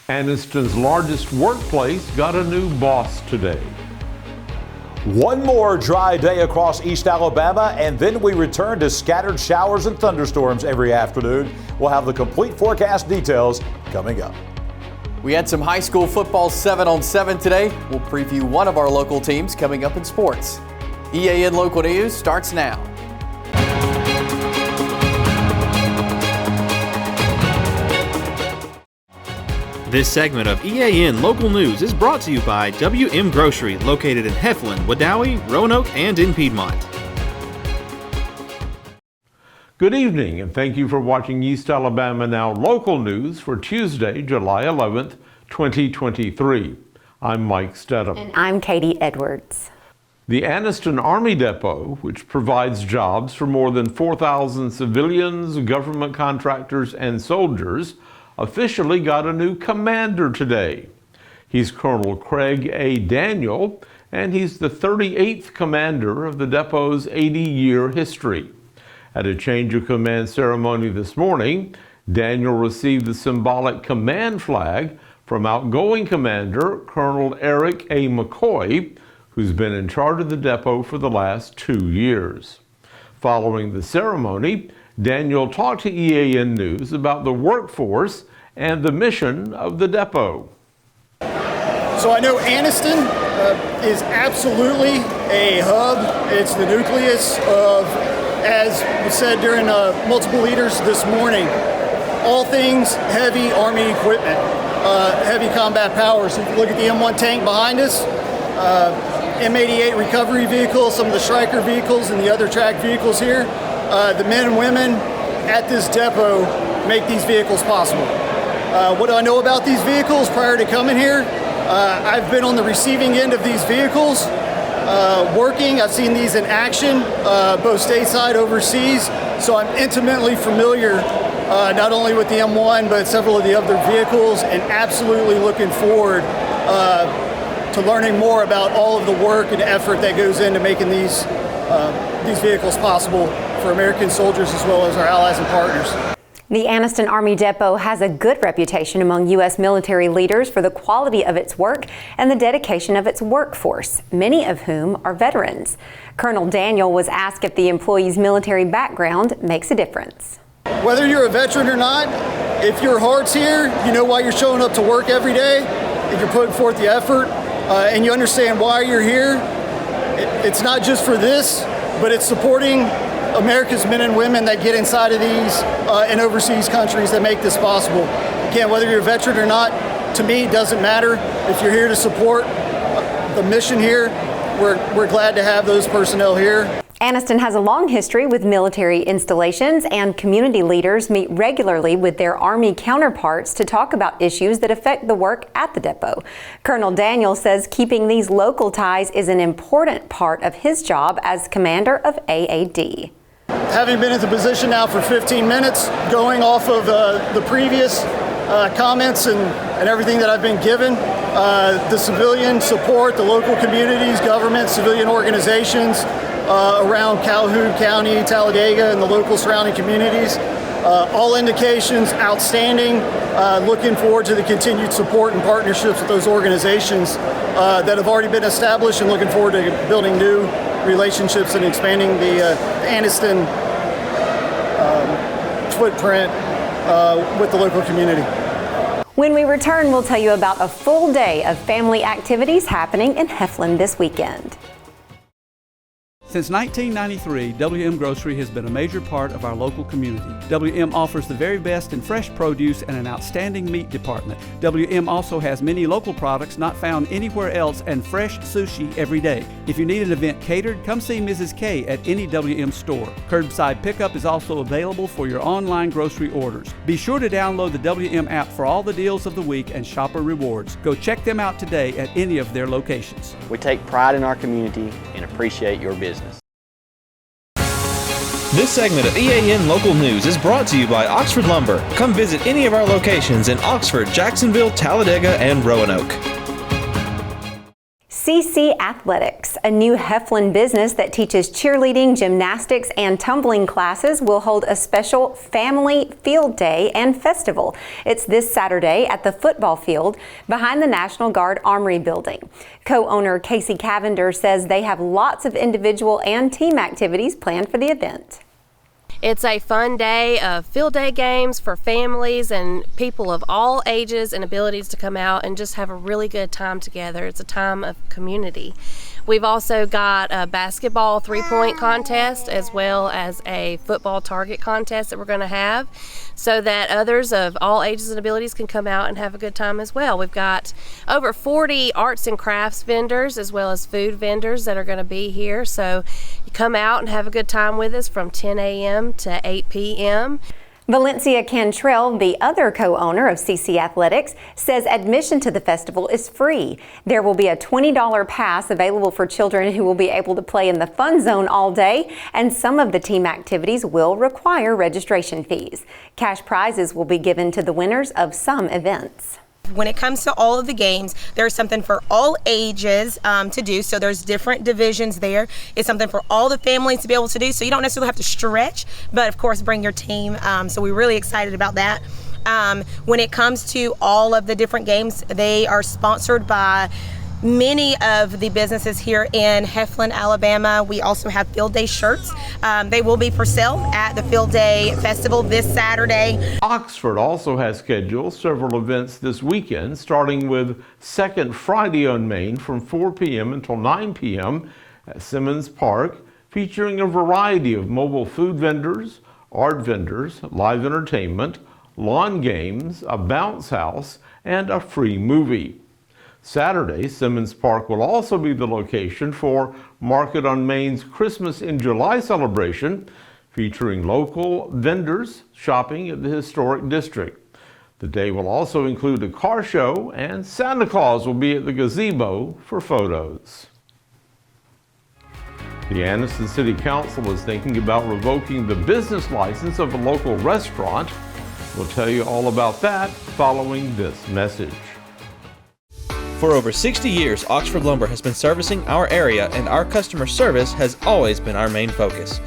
Anniston's largest workplace got a new boss today. One more dry day across East Alabama, and then we return to scattered showers and thunderstorms every afternoon. We'll have the complete forecast details coming up. We had some high school football 7-on-7 today. We'll preview one of our local teams coming up in sports. EAN Local News starts now. This segment of EAN Local News is brought to you by WM Grocery, located in Heflin, Wadowee, Roanoke, and in Piedmont. Good evening, and thank you for watching East Alabama Now Local News for Tuesday, July 11th, 2023. I'm Mike Stedham. And I'm Katie Edwards. The Anniston Army Depot, which provides jobs for more than 4,000 civilians, government contractors, and soldiers, officially got a new commander today. He's Colonel Craig A. Daniel, and he's the 38th commander of the depot's 80-year history. At a change of command ceremony this morning, Daniel received the symbolic command flag from outgoing commander Colonel Eric A. McCoy, who's been in charge of the depot for the last 2 years. Following the ceremony, Daniel talked to EAN News about the workforce and the mission of the depot. So I know Anniston is absolutely a hub. It's the nucleus of, as was said during multiple leaders this morning, all things heavy Army equipment, heavy combat power. So if you look at the M1 tank behind us, M88 recovery vehicle, some of the Stryker vehicles and the other track vehicles here, the men and women at this depot make these vehicles possible. What do I know about these vehicles prior to coming here? I've been on the receiving end of these vehicles, working. I've seen these in action, both stateside, overseas, so I'm intimately familiar not only with the M1, but several of the other vehicles, and absolutely looking forward to learning more about all of the work and effort that goes into making these vehicles possible for American soldiers as well as our allies and partners. The Anniston Army Depot has a good reputation among U.S. military leaders for the quality of its work and the dedication of its workforce, many of whom are veterans. Colonel Daniel was asked if the employee's military background makes a difference. Whether you're a veteran or not, if your heart's here, you know why you're showing up to work every day, if you're putting forth the effort, and you understand why you're here, it's not just for this, but it's supporting America's men and women that get inside of these and overseas countries that make this possible. Again, whether you're a veteran or not, to me, it doesn't matter. If you're here to support the mission here, we're glad to have those personnel here. Anniston has a long history with military installations, and community leaders meet regularly with their Army counterparts to talk about issues that affect the work at the depot. Colonel Daniel says keeping these local ties is an important part of his job as commander of AAD. Having been in the position now for 15 minutes, going off of the previous comments and everything that I've been given, the civilian support, the local communities, government, civilian organizations around Calhoun County, Talladega, and the local surrounding communities, all indications outstanding. Looking forward to the continued support and partnerships with those organizations that have already been established, and looking forward to building new relationships and expanding the Anniston footprint with the local community. When we return, we'll tell you about a full day of family activities happening in Heflin this weekend. Since 1993, WM Grocery has been a major part of our local community. WM offers the very best in fresh produce and an outstanding meat department. WM also has many local products not found anywhere else and fresh sushi every day. If you need an event catered, come see Mrs. K at any WM store. Curbside pickup is also available for your online grocery orders. Be sure to download the WM app for all the deals of the week and shopper rewards. Go check them out today at any of their locations. We take pride in our community and appreciate your business. This segment of EAN Local News is brought to you by Oxford Lumber. Come visit any of our locations in Oxford, Jacksonville, Talladega, and Roanoke. CC Athletics, a new Heflin business that teaches cheerleading, gymnastics, and tumbling classes, will hold a special family field day and festival. It's this Saturday at the football field behind the National Guard Armory building. Co-owner Casey Cavender says they have lots of individual and team activities planned for the event. It's a fun day of field day games for families and people of all ages and abilities to come out and just have a really good time together. It's a time of community. We've also got a basketball three-point contest as well as a football target contest that we're going to have so that others of all ages and abilities can come out and have a good time as well. We've got over 40 arts and crafts vendors as well as food vendors that are going to be here. So you come out and have a good time with us from 10 a.m. to 8 p.m. Valencia Cantrell, the other co-owner of CC Athletics, says admission to the festival is free. There will be a $20 pass available for children who will be able to play in the fun zone all day, and some of the team activities will require registration fees. Cash prizes will be given to the winners of some events. When it comes to all of the games, there's something for all ages to do. So there's different divisions there. It's something for all the families to be able to do. So you don't necessarily have to stretch, but of course bring your team. So we're really excited about that. When it comes to all of the different games, they are sponsored by many of the businesses here in Heflin, Alabama. We also have field day shirts. They will be for sale at the Field Day Festival this Saturday. Oxford also has scheduled several events this weekend, starting with Second Friday on Main from 4 p.m. until 9 p.m. at Simmons Park, featuring a variety of mobile food vendors, art vendors, live entertainment, lawn games, a bounce house, and a free movie. Saturday, Simmons Park will also be the location for Market on Main's Christmas in July celebration, featuring local vendors shopping at the historic district. The day will also include a car show, and Santa Claus will be at the gazebo for photos. The Anniston City Council is thinking about revoking the business license of a local restaurant. We'll tell you all about that following this message. For over 60 years, Oxford Lumber has been servicing our area, and our customer service has always been our main focus.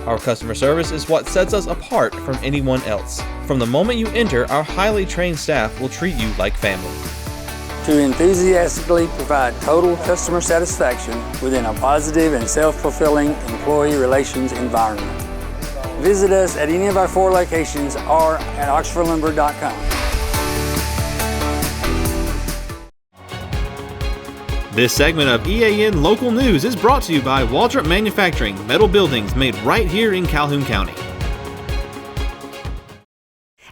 Our customer service is what sets us apart from anyone else. From the moment you enter, our highly trained staff will treat you like family. To enthusiastically provide total customer satisfaction within a positive and self-fulfilling employee relations environment. Visit us at any of our 4 locations or at oxfordlumber.com. This segment of EAN Local News is brought to you by Waldrop Manufacturing, metal buildings made right here in Calhoun County.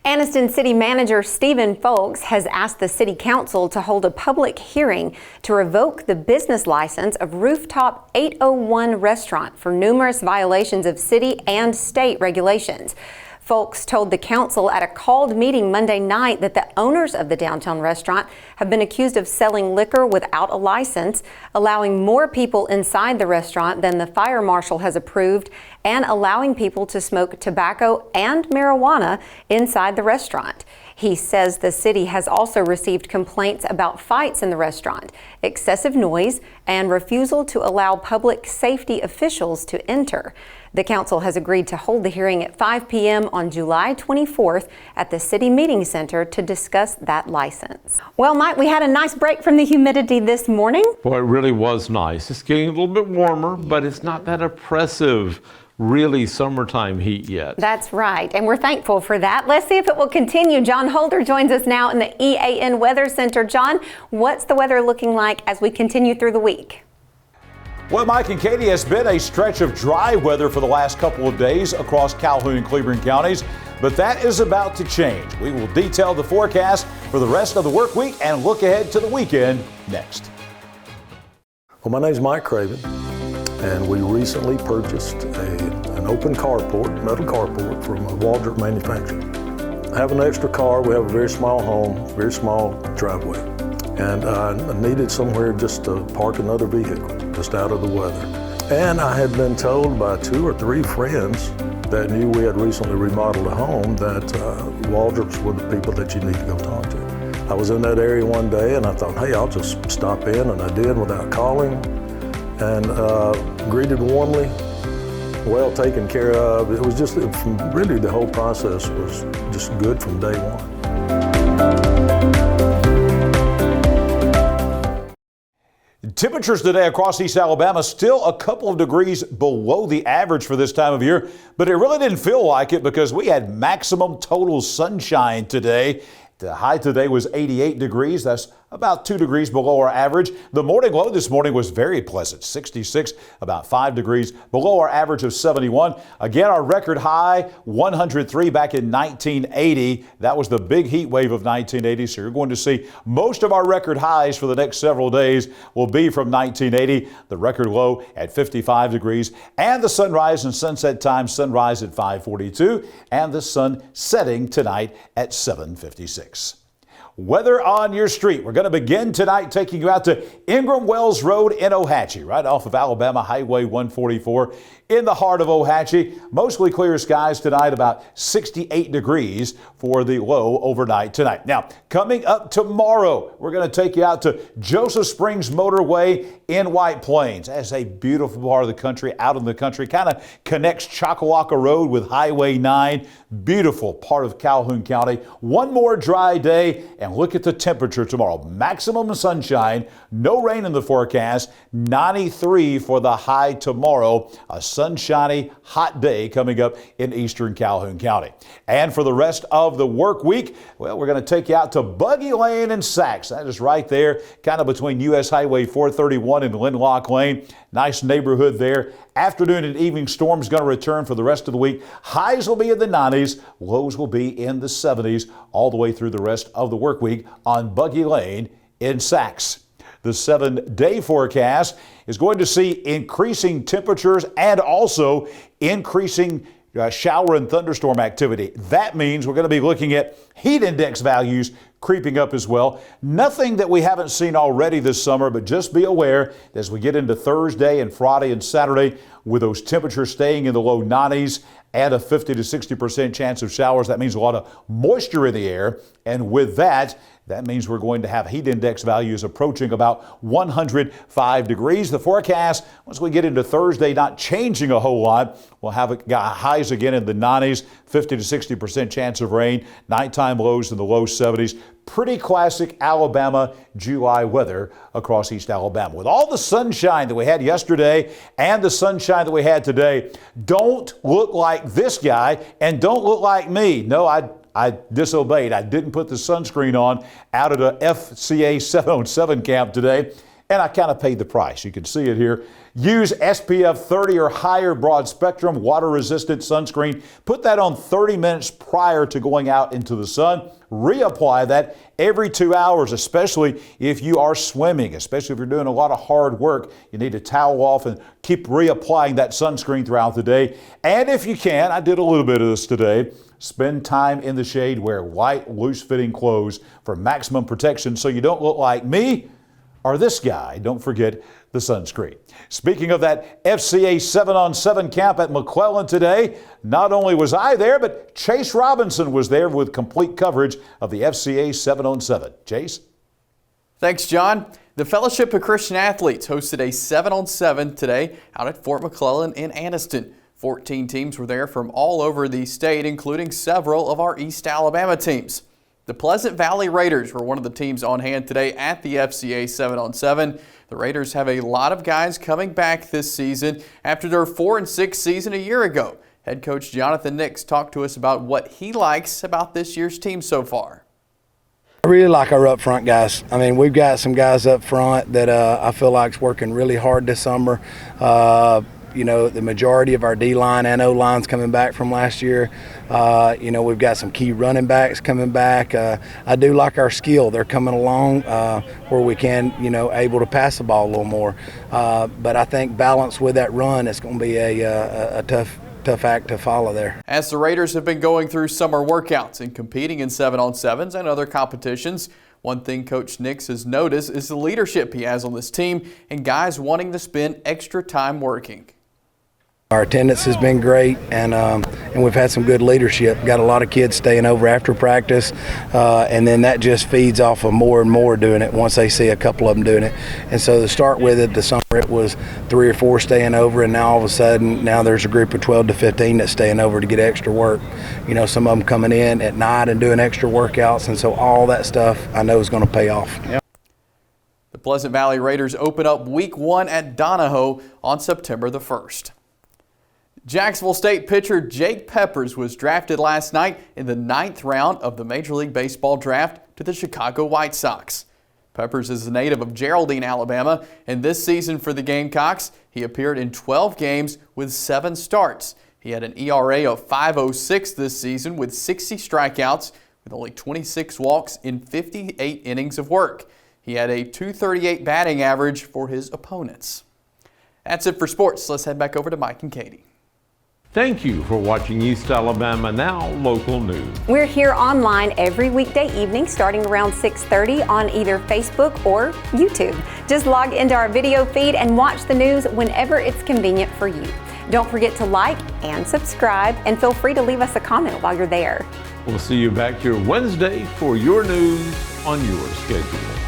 Anniston City Manager Stephen Folks has asked the City Council to hold a public hearing to revoke the business license of Rooftop 801 Restaurant for numerous violations of city and state regulations. Folks told the council at a called meeting Monday night that the owners of the downtown restaurant have been accused of selling liquor without a license, allowing more people inside the restaurant than the fire marshal has approved, and allowing people to smoke tobacco and marijuana inside the restaurant. He says the city has also received complaints about fights in the restaurant, excessive noise, and refusal to allow public safety officials to enter. The council has agreed to hold the hearing at 5 p.m. on July 24th at the City Meeting Center to discuss that license. Well, Mike, we had a nice break from the humidity this morning. Boy, it really was nice. It's getting a little bit warmer, but it's not that oppressive, really summertime heat yet. That's right, and we're thankful for that. Let's see if it will continue. Jon Holder joins us now in the EAN Weather Center. John, what's the weather looking like as we continue through the week? Well, Mike and Katie, it's been a stretch of dry weather for the last couple of days across Calhoun and Cleburne counties, but that is about to change. We will detail the forecast for the rest of the work week and look ahead to the weekend next. Well, my name is Mike Craven, and we recently purchased an open carport, metal carport from Waldrop Manufacturing. I have an extra car. We have a very small home, very small driveway, and I needed somewhere just to park another vehicle, just out of the weather. And I had been told by 2 or 3 friends that knew we had recently remodeled a home that Waldrops were the people that you need to go talk to. I was in that area one day and I thought, hey, I'll just stop in, and I did without calling, and greeted warmly, well taken care of. It was just, really the whole process was just good from day one. Temperatures today across East Alabama still a couple of degrees below the average for this time of year, but it really didn't feel like it because we had maximum total sunshine today. The high today was 88 degrees. That's about 2 degrees below our average. The morning low this morning was very pleasant, 66, about 5 degrees below our average of 71. Again, our record high, 103 back in 1980. That was the big heat wave of 1980. So you're going to see most of our record highs for the next several days will be from 1980. The record low at 55 degrees. And the sunrise and sunset time, sunrise at 5:42, and the sun setting tonight at 7:56. Weather on your street. We're going to begin tonight taking you out to Ingram Wells Road in Ohatchee, right off of Alabama Highway 144 in the heart of Ohatchee. Mostly clear skies tonight, about 68 degrees for the low overnight tonight. Now, coming up tomorrow, we're going to take you out to Joseph Springs Motorway in White Plains. That's a beautiful part of the country, out in the country, kind of connects Choccolocca Road with Highway 9. Beautiful part of Calhoun County. One more dry day, and look at the temperature tomorrow. Maximum sunshine, no rain in the forecast, 93 for the high tomorrow. A sunshiny, hot day coming up in eastern Calhoun County. And for the rest of the work week, well, we're going to take you out to Buggy Lane and Sachs. That is right there, kind of between U.S. Highway 431 and Linlock Lane. Nice neighborhood there. Afternoon and evening storms going to return for the rest of the week. Highs will be in the 90s. Lows will be in the 70s all the way through the rest of the work week on Buggy Lane in Sachs. The 7-day forecast is going to see increasing temperatures and also increasing shower and thunderstorm activity. That means we're going to be looking at heat index values creeping up as well. Nothing that we haven't seen already this summer, but just be aware as we get into Thursday and Friday and Saturday with those temperatures staying in the low 90s and a 50 to 60% chance of showers. That means a lot of moisture in the air. And with that means we're going to have heat index values approaching about 105 degrees. The forecast, once we get into Thursday, not changing a whole lot. We'll have highs again in the 90s, 50 to 60% chance of rain, nighttime lows in the low 70s. Pretty classic Alabama July weather across East Alabama. With all the sunshine that we had yesterday and the sunshine that we had today, don't look like this guy and don't look like me. No, I disobeyed. I didn't put the sunscreen on out at a FCA 707 camp today, and I kind of paid the price. You can see it here. Use SPF 30 or higher broad spectrum water-resistant sunscreen. Put that on 30 minutes prior to going out into the sun. Reapply that every 2 hours, especially if you are swimming, especially if you're doing a lot of hard work. You need to towel off and keep reapplying that sunscreen throughout the day. And if you can, I did a little bit of this today, spend time in the shade, wear light, loose-fitting clothes for maximum protection so you don't look like me or this guy. Don't forget the sunscreen. Speaking of that FCA 7-on-7 camp at McClellan today, not only was I there, but Chase Robinson was there with complete coverage of the FCA 7-on-7. Chase? Thanks, John. The Fellowship of Christian Athletes hosted a 7-on-7 today out at Fort McClellan in Anniston. 14 teams were there from all over the state, including several of our East Alabama teams. The Pleasant Valley Raiders were one of the teams on hand today at the FCA 7-on-7. The Raiders have a lot of guys coming back this season after their 4-6 season a year ago. Head coach Jonathan Nix talked to us about what he likes about this year's team so far. I really like our up front guys. I mean, we've got some guys up front that I feel like's working really hard this summer. You know, the majority of our D-line and O-line's coming back from last year. You know, we've got some key running backs coming back. I do like our skill. They're coming along where we can, you know, able to pass the ball a little more. But I think balance with that run is going to be a tough act to follow there. As the Raiders have been going through summer workouts and competing in 7-on-7s and other competitions, one thing Coach Nix has noticed is the leadership he has on this team and guys wanting to spend extra time working. Our attendance has been great, and we've had some good leadership. Got a lot of kids staying over after practice, and then that just feeds off of more and more doing it once they see a couple of them doing it. And so to start with it, the summer it was 3 or 4 staying over, and now all of a sudden, now there's a group of 12 to 15 that's staying over to get extra work. You know, some of them coming in at night and doing extra workouts, and so all that stuff I know is going to pay off. Yep. The Pleasant Valley Raiders open up Week 1 at Donahoe on September the 1st. Jacksonville State pitcher Jake Peppers was drafted last night in the 9th round of the Major League Baseball draft to the Chicago White Sox. Peppers is a native of Geraldine, Alabama, and this season for the Gamecocks, he appeared in 12 games with 7 starts. He had an ERA of .506 this season with 60 strikeouts with only 26 walks in 58 innings of work. He had a .238 batting average for his opponents. That's it for sports. Let's head back over to Mike and Katie. Thank you for watching East Alabama Now Local News. We're here online every weekday evening starting around 6:30 on either Facebook or YouTube. Just log into our video feed and watch the news whenever it's convenient for you. Don't forget to like and subscribe, and feel free to leave us a comment while you're there. We'll see you back here Wednesday for your news on your schedule.